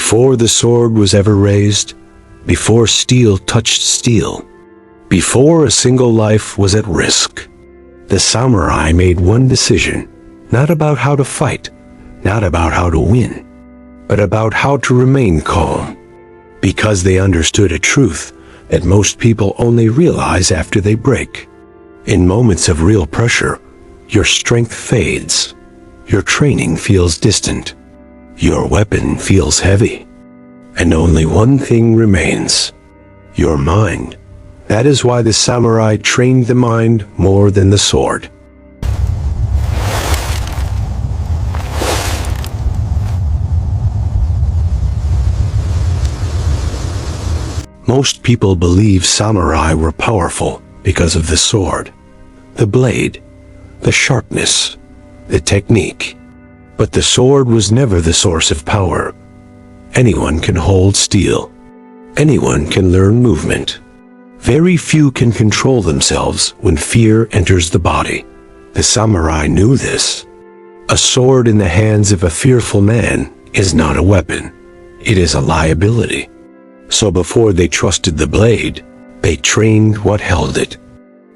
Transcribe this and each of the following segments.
Before the sword was ever raised, before steel touched steel, before a single life was at risk, the samurai made one decision, not about how to fight, not about how to win, but about how to remain calm, because they understood a truth that most people only realize after they break. In moments of real pressure, your strength fades, your training feels distant, your weapon feels heavy, and only one thing remains: your mind. That is why the samurai trained the mind more than the sword. Most people believe samurai were powerful because of the sword, the blade, the sharpness, the technique. But the sword was never the source of power. Anyone can hold steel. Anyone can learn movement. Very few can control themselves when fear enters the body. The samurai knew this. A sword in the hands of a fearful man is not a weapon. It is a liability. So before they trusted the blade, they trained what held it.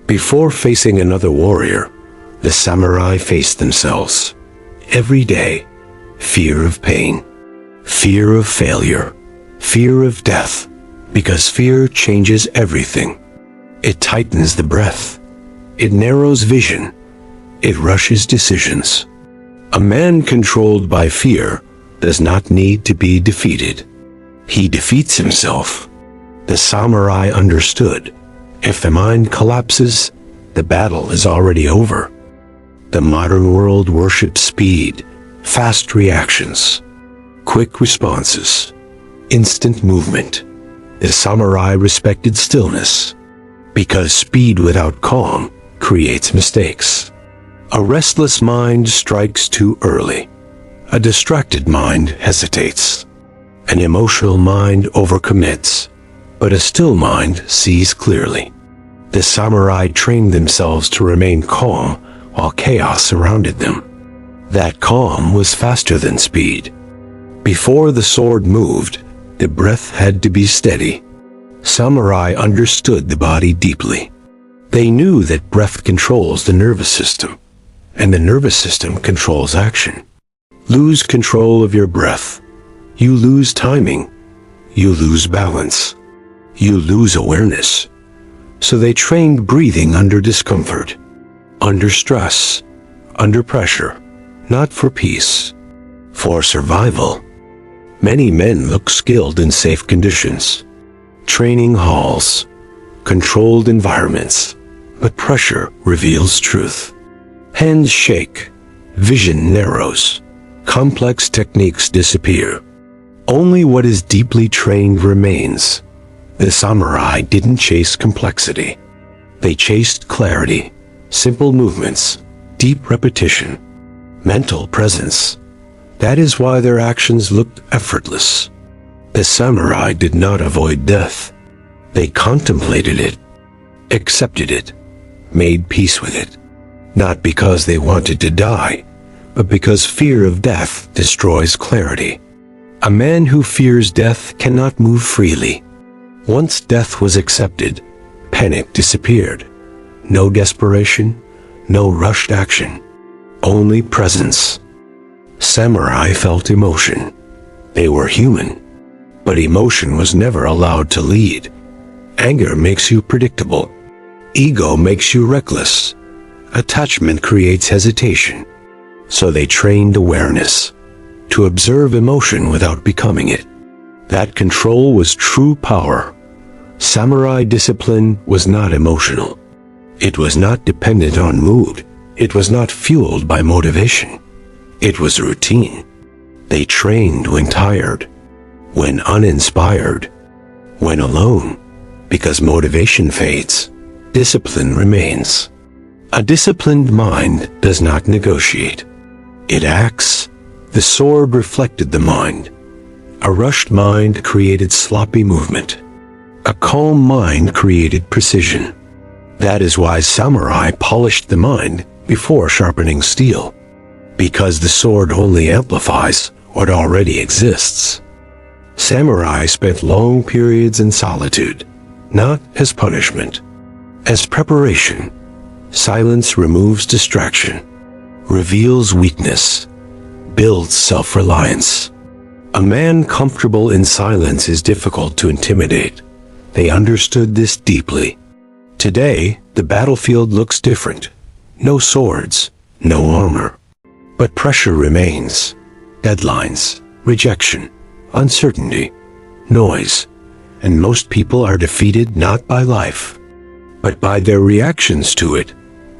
Before facing another warrior, the samurai faced themselves. Every day, fear of pain, fear of failure, fear of death, because fear changes everything. It tightens the breath. It narrows vision. It rushes decisions. A man controlled by fear does not need to be defeated. He defeats himself. The samurai understood. If the mind collapses, the battle is already over. The modern world worships speed, fast reactions, quick responses, instant movement. The samurai respected stillness, because speed without calm creates mistakes. A restless mind strikes too early. A distracted mind hesitates. An emotional mind overcommits, but a still mind sees clearly. The samurai trained themselves to remain calm while chaos surrounded them. That calm was faster than speed. Before the sword moved, the breath had to be steady. Samurai understood the body deeply. They knew that breath controls the nervous system, and the nervous system controls action. Lose control of your breath. You lose timing. You lose balance. You lose awareness. So they trained breathing under discomfort, under stress, under pressure, not for peace, for survival. Many men look skilled in safe conditions, training halls, controlled environments, but pressure reveals truth. Hands shake, vision narrows, complex techniques disappear. Only what is deeply trained remains. The samurai didn't chase complexity. They chased clarity, simple movements, deep repetition, mental presence. That is why their actions looked effortless. The samurai did not avoid death. They contemplated it, accepted it, made peace with it. Not because they wanted to die, but because fear of death destroys clarity. A man who fears death cannot move freely. Once death was accepted, panic disappeared. No desperation, no rushed action, only presence. Samurai felt emotion. They were human, but emotion was never allowed to lead. Anger makes you predictable. Ego makes you reckless. Attachment creates hesitation. So they trained awareness, to observe emotion without becoming it. That control was true power. Samurai discipline was not emotional. It was not dependent on mood. It was not fueled by motivation. It was routine. They trained when tired, when uninspired, when alone, because motivation fades. Discipline remains. A disciplined mind does not negotiate. It acts. The sword reflected the mind. A rushed mind created sloppy movement. A calm mind created precision. That is why samurai polished the mind before sharpening steel, because the sword only amplifies what already exists. Samurai spent long periods in solitude, not as punishment, as preparation. Silence removes distraction, reveals weakness, builds self-reliance. A man comfortable in silence is difficult to intimidate. They understood this deeply. Today, the battlefield looks different. No swords, no armor. But pressure remains. Deadlines, rejection, uncertainty, noise. And most people are defeated not by life, but by their reactions to it.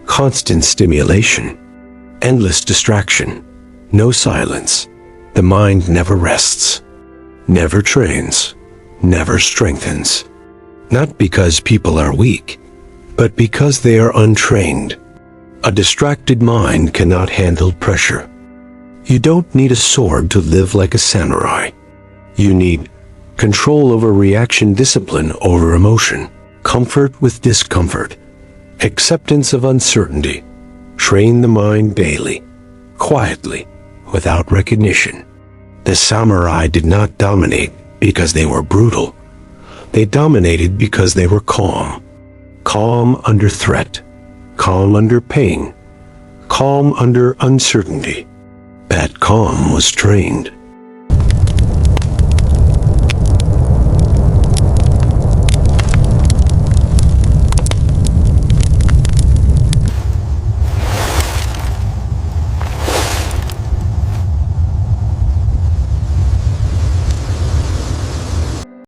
Constant stimulation, endless distraction, no silence. The mind never rests, never trains, never strengthens. Not because people are weak, but because they are untrained. A distracted mind cannot handle pressure. You don't need a sword to live like a samurai. You need control over reaction, discipline over emotion, comfort with discomfort, acceptance of uncertainty. Train the mind daily, quietly, without recognition. The samurai did not dominate because they were brutal. They dominated because they were calm. Calm under threat, calm under pain, calm under uncertainty. That calm was trained.